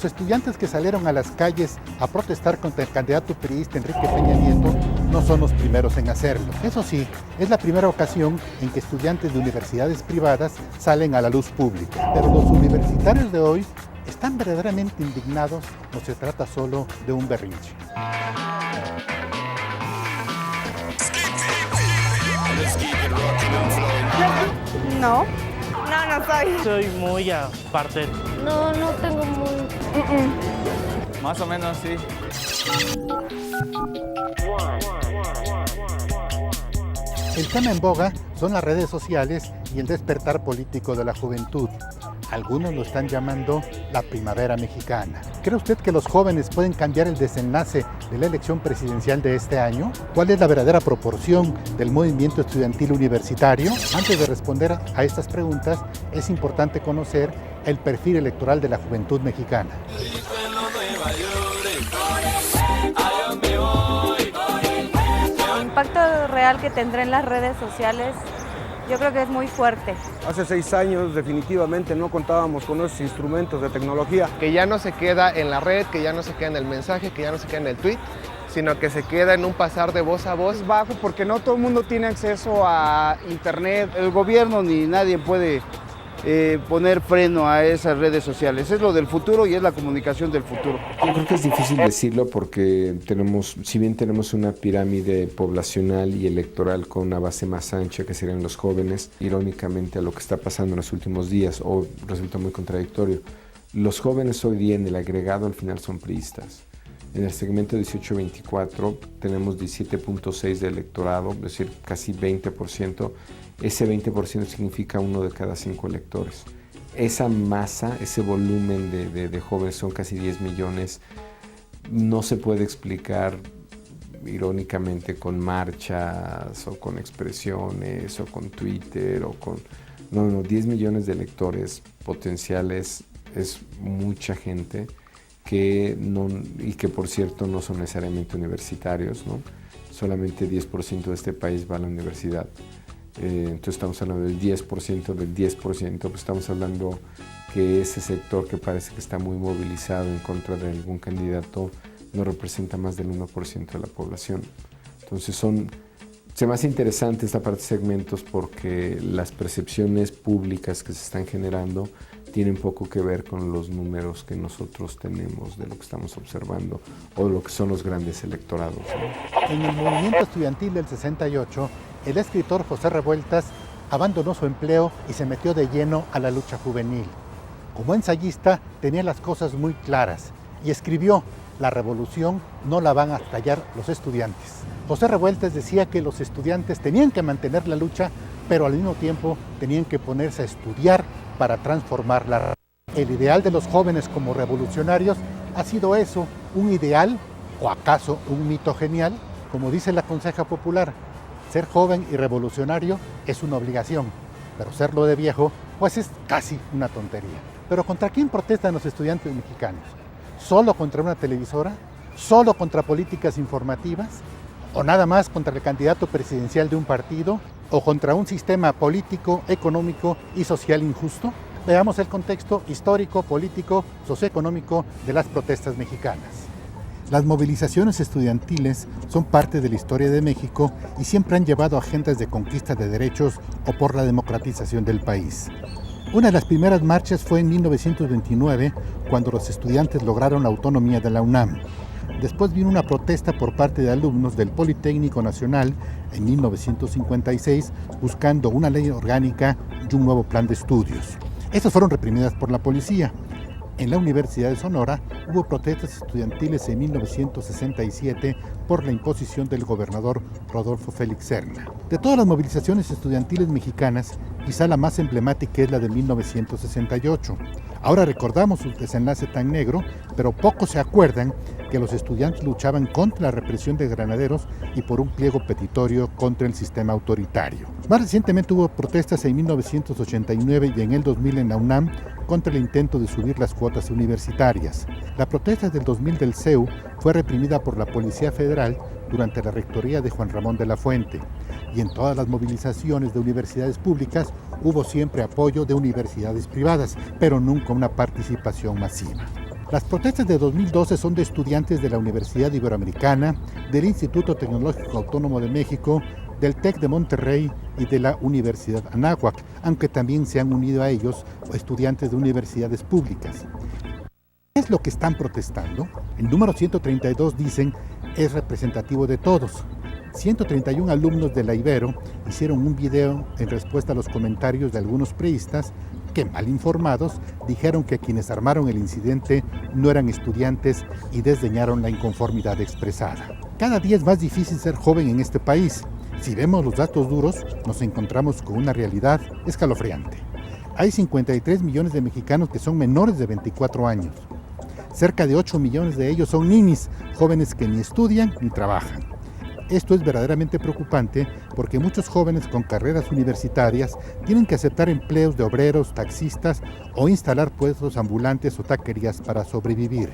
Los estudiantes que salieron a las calles a protestar contra el candidato priista Enrique Peña Nieto no son los primeros en hacerlo. Eso sí, es la primera ocasión en que estudiantes de universidades privadas salen a la luz pública. Pero los universitarios de hoy están verdaderamente indignados, no se trata solo de un berrinche. No, no soy. Soy muy aparte. No tengo muy... Más o menos, sí. El tema en boga son las redes sociales y el despertar político de la juventud. Algunos lo están llamando la primavera mexicana. ¿Cree usted que los jóvenes pueden cambiar el desenlace de la elección presidencial de este año? ¿Cuál es la verdadera proporción del movimiento estudiantil universitario? Antes de responder a estas preguntas, es importante conocer el perfil electoral de la juventud mexicana. El impacto real que tendrá en las redes sociales, yo creo que es muy fuerte. Hace 6 años definitivamente no contábamos con esos instrumentos de tecnología. Que ya no se queda en la red, que ya no se queda en el mensaje, que ya no se queda en el tweet, sino que se queda en un pasar de voz a voz. Es bajo porque no todo el mundo tiene acceso a internet. El gobierno ni nadie puede poner freno a esas redes sociales. Es lo del futuro y es la comunicación del futuro. Yo creo que es difícil decirlo porque si bien tenemos una pirámide poblacional y electoral con una base más ancha que serían los jóvenes, irónicamente a lo que está pasando en los últimos días, o resulta muy contradictorio, los jóvenes hoy día en el agregado al final son priistas. En el segmento 18-24 tenemos 17.6 de electorado, es decir, casi 20%. Ese 20% significa 1 de cada 5 electores. Esa masa, ese volumen de jóvenes, son casi 10 millones, no se puede explicar irónicamente con marchas o con expresiones o con Twitter o con... No, 10 millones de electores potenciales es mucha gente y que por cierto no son necesariamente universitarios, ¿no? Solamente 10% de este país va a la universidad. Entonces estamos hablando del 10%, pues estamos hablando que ese sector que parece que está muy movilizado en contra de algún candidato no representa más del 1% de la población. Entonces se me hace interesante esta parte de segmentos porque las percepciones públicas que se están generando tienen poco que ver con los números que nosotros tenemos de lo que estamos observando o de lo que son los grandes electorados, ¿no? En el movimiento estudiantil del 68, el escritor José Revueltas abandonó su empleo y se metió de lleno a la lucha juvenil. Como ensayista tenía las cosas muy claras y escribió: la revolución no la van a estallar los estudiantes. José Revueltas decía que los estudiantes tenían que mantener la lucha, pero al mismo tiempo tenían que ponerse a estudiar para transformar la realidad. El ideal de los jóvenes como revolucionarios ha sido eso, un ideal o acaso un mito genial. Como dice la conseja popular, ser joven y revolucionario es una obligación, pero serlo de viejo pues es casi una tontería. Pero ¿contra quién protestan los estudiantes mexicanos? ¿Solo contra una televisora? ¿Solo contra políticas informativas? ¿O nada más contra el candidato presidencial de un partido? ¿O contra un sistema político, económico y social injusto? Veamos el contexto histórico, político, socioeconómico de las protestas mexicanas. Las movilizaciones estudiantiles son parte de la historia de México y siempre han llevado agendas de conquista de derechos o por la democratización del país. Una de las primeras marchas fue en 1929, cuando los estudiantes lograron la autonomía de la UNAM. Después vino una protesta por parte de alumnos del Politécnico Nacional en 1956, buscando una ley orgánica y un nuevo plan de estudios. Estas fueron reprimidas por la policía. En la Universidad de Sonora hubo protestas estudiantiles en 1967 por la imposición del gobernador Rodolfo Félix Serna. De todas las movilizaciones estudiantiles mexicanas, quizá la más emblemática es la de 1968. Ahora recordamos su desenlace tan negro, pero pocos se acuerdan que los estudiantes luchaban contra la represión de granaderos y por un pliego petitorio contra el sistema autoritario. Más recientemente hubo protestas en 1989 y en el 2000 en la UNAM contra el intento de subir las cuotas universitarias. La protesta del 2000 del CEU fue reprimida por la Policía Federal durante la rectoría de Juan Ramón de la Fuente. Y en todas las movilizaciones de universidades públicas hubo siempre apoyo de universidades privadas, pero nunca una participación masiva. Las protestas de 2012 son de estudiantes de la Universidad Iberoamericana, del Instituto Tecnológico Autónomo de México, del TEC de Monterrey y de la Universidad Anáhuac, aunque también se han unido a ellos estudiantes de universidades públicas. ¿Qué es lo que están protestando? El número 132, dicen, es representativo de todos. 131 alumnos de la Ibero hicieron un video en respuesta a los comentarios de algunos priistas que, mal informados, dijeron que quienes armaron el incidente no eran estudiantes y desdeñaron la inconformidad expresada. Cada día es más difícil ser joven en este país. Si vemos los datos duros, nos encontramos con una realidad escalofriante. Hay 53 millones de mexicanos que son menores de 24 años. Cerca de 8 millones de ellos son ninis, jóvenes que ni estudian ni trabajan. Esto es verdaderamente preocupante porque muchos jóvenes con carreras universitarias tienen que aceptar empleos de obreros, taxistas o instalar puestos ambulantes o taquerías para sobrevivir.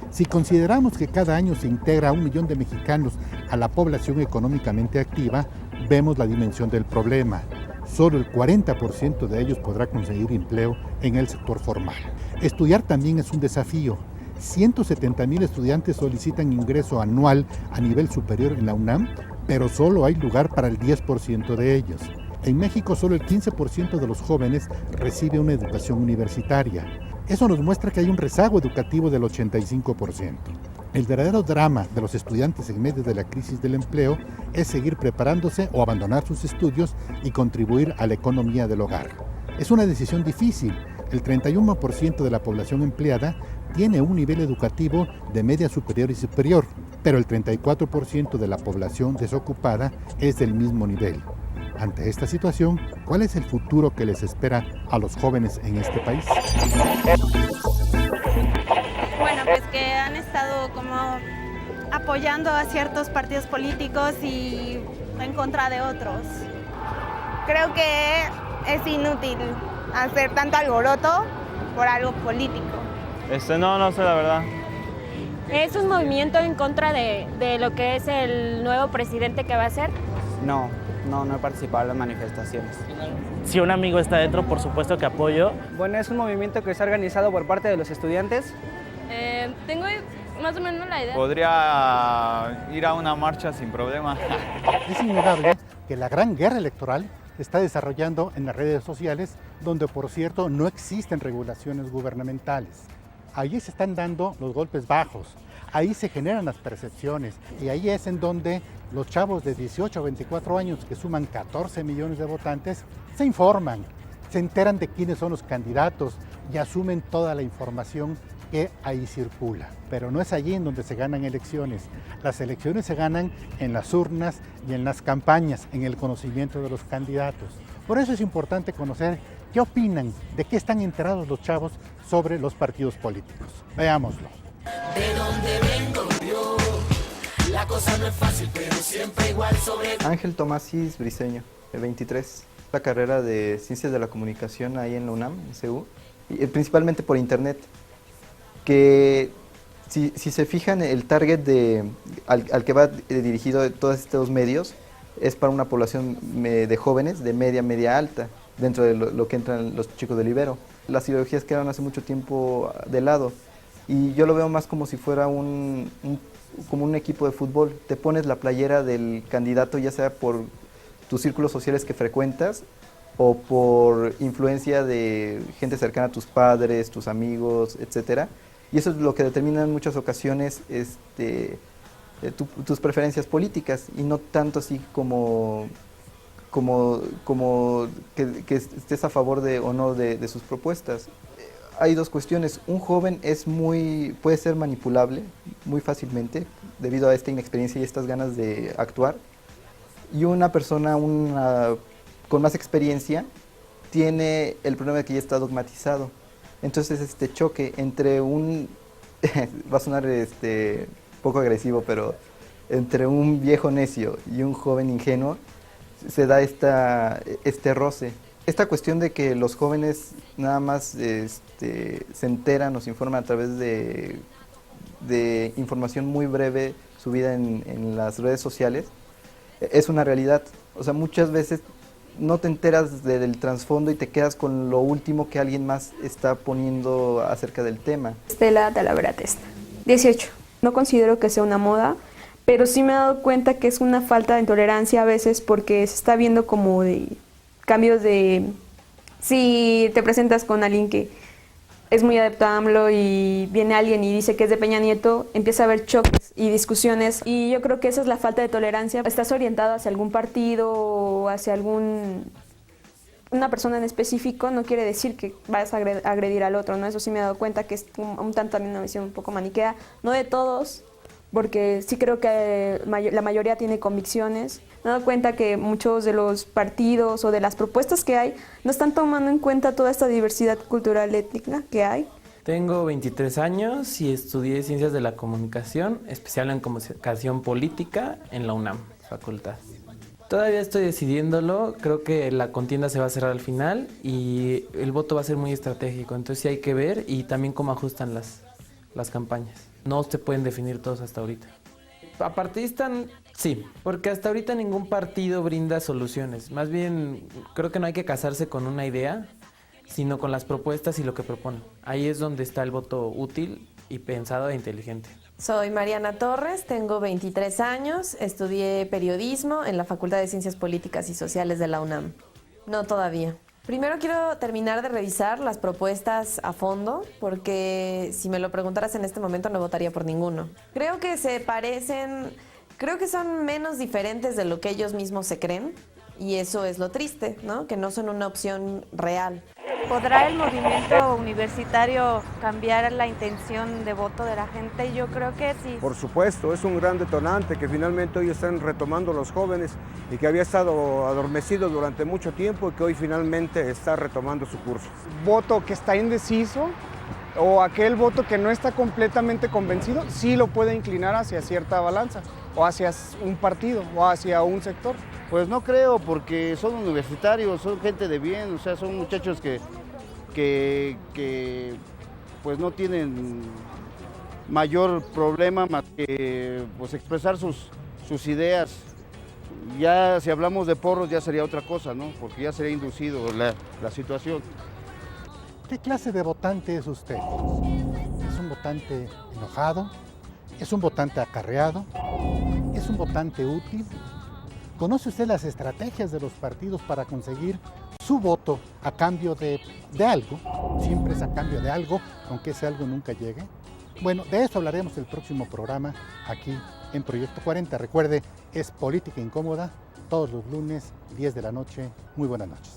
Si consideramos que cada año se integra a 1 millón de mexicanos a la población económicamente activa, vemos la dimensión del problema. Solo el 40% de ellos podrá conseguir empleo en el sector formal. Estudiar también es un desafío. 170,000 estudiantes solicitan ingreso anual a nivel superior en la UNAM, pero solo hay lugar para el 10% de ellos. En México solo el 15% de los jóvenes recibe una educación universitaria. Eso nos muestra que hay un rezago educativo del 85%. El verdadero drama de los estudiantes en medio de la crisis del empleo es seguir preparándose o abandonar sus estudios y contribuir a la economía del hogar. Es una decisión difícil. El 31% de la población empleada tiene un nivel educativo de media superior y superior, pero el 34% de la población desocupada es del mismo nivel. Ante esta situación, ¿cuál es el futuro que les espera a los jóvenes en este país? Bueno, pues que han estado como apoyando a ciertos partidos políticos y en contra de otros. Creo que es inútil hacer tanto alboroto por algo político. No sé la verdad. ¿Es un movimiento en contra de lo que es el nuevo presidente que va a ser? No he participado en las manifestaciones. Si un amigo está dentro, por supuesto que apoyo. Bueno, es un movimiento que está organizado por parte de los estudiantes. Tengo más o menos la idea. Podría ir a una marcha sin problema. Es innegable que la gran guerra electoral se está desarrollando en las redes sociales, donde, por cierto, no existen regulaciones gubernamentales. Ahí se están dando los golpes bajos, ahí se generan las percepciones y ahí es en donde los chavos de 18 a 24 años, que suman 14 millones de votantes, se informan, se enteran de quiénes son los candidatos y asumen toda la información que ahí circula. Pero no es allí en donde se ganan elecciones. Las elecciones se ganan en las urnas y en las campañas, en el conocimiento de los candidatos. Por eso es importante conocer qué opinan, de qué están enterados los chavos sobre los partidos políticos. Veámoslo. De donde vengo yo, la cosa no es fácil, pero siempre igual sobre... Ángel Tomasis Briceño, de 23, la carrera de Ciencias de la Comunicación ahí en la UNAM, en CU, y principalmente por internet, que si se fijan el target al que va dirigido todos estos medios es para una población de jóvenes de media alta, dentro de lo que entran los chicos del Ibero. Las ideologías quedaron hace mucho tiempo de lado y yo lo veo más como si fuera como un equipo de fútbol. Te pones la playera del candidato ya sea por tus círculos sociales que frecuentas o por influencia de gente cercana a tus padres, tus amigos, etcétera. Y eso es lo que determina en muchas ocasiones tus preferencias políticas y no tanto así como que estés a favor o no de sus propuestas. Hay dos cuestiones. Un joven puede ser manipulable muy fácilmente debido a esta inexperiencia y estas ganas de actuar. Y una persona con más experiencia tiene el problema de que ya está dogmatizado. Entonces este choque entre va a sonar poco agresivo, pero entre un viejo necio y un joven ingenuo se da este roce. Esta cuestión de que los jóvenes nada más se enteran o se informan a través de información muy breve subida en las redes sociales es una realidad. O sea, muchas veces no te enteras del trasfondo y te quedas con lo último que alguien más está poniendo acerca del tema. Estela Talavera Testa, 18. No considero que sea una moda, pero sí me he dado cuenta que es una falta de tolerancia a veces porque se está viendo como de cambios de... Si te presentas con alguien que es muy adepto a AMLO y viene alguien y dice que es de Peña Nieto, empieza a haber choques y discusiones y yo creo que esa es la falta de tolerancia. Estás orientado hacia algún partido o hacia una persona en específico, no quiere decir que vayas a agredir al otro, ¿no? Eso sí me he dado cuenta que es un tanto también una visión un poco maniquea, no de todos, porque sí creo que la mayoría tiene convicciones. Me he dado cuenta que muchos de los partidos o de las propuestas que hay no están tomando en cuenta toda esta diversidad cultural étnica que hay. Tengo 23 años y estudié Ciencias de la Comunicación, especial en Comunicación Política en la UNAM, facultad. Todavía estoy decidiéndolo, creo que la contienda se va a cerrar al final y el voto va a ser muy estratégico, entonces sí hay que ver y también cómo ajustan las campañas. No se pueden definir todos hasta ahorita. Apartidista, sí, porque hasta ahorita ningún partido brinda soluciones. Más bien, creo que no hay que casarse con una idea, sino con las propuestas y lo que proponen. Ahí es donde está el voto útil y pensado e inteligente. Soy Mariana Torres, tengo 23 años, estudié periodismo en la Facultad de Ciencias Políticas y Sociales de la UNAM. No todavía. Primero quiero terminar de revisar las propuestas a fondo, porque si me lo preguntaras en este momento no votaría por ninguno. Creo que se parecen, creo que son menos diferentes de lo que ellos mismos se creen, y eso es lo triste, ¿no? Que no son una opción real. ¿Podrá el movimiento universitario cambiar la intención de voto de la gente? Yo creo que sí. Por supuesto, es un gran detonante que finalmente hoy están retomando los jóvenes y que había estado adormecido durante mucho tiempo y que hoy finalmente está retomando su curso. Voto que está indeciso o aquel voto que no está completamente convencido, sí lo puede inclinar hacia cierta balanza o hacia un partido o hacia un sector. Pues no creo, porque son universitarios, son gente de bien, o sea, son muchachos que pues no tienen mayor problema más que pues expresar sus ideas. Ya si hablamos de porros ya sería otra cosa, ¿no? Porque ya sería inducido la situación. ¿Qué clase de votante es usted? ¿Es un votante enojado? ¿Es un votante acarreado? ¿Es un votante útil? ¿Conoce usted las estrategias de los partidos para conseguir su voto a cambio de algo? Siempre es a cambio de algo, aunque ese algo nunca llegue. Bueno, de eso hablaremos el próximo programa aquí en Proyecto 40. Recuerde, es Política Incómoda, todos los lunes, 10 de la noche. Muy buenas noches.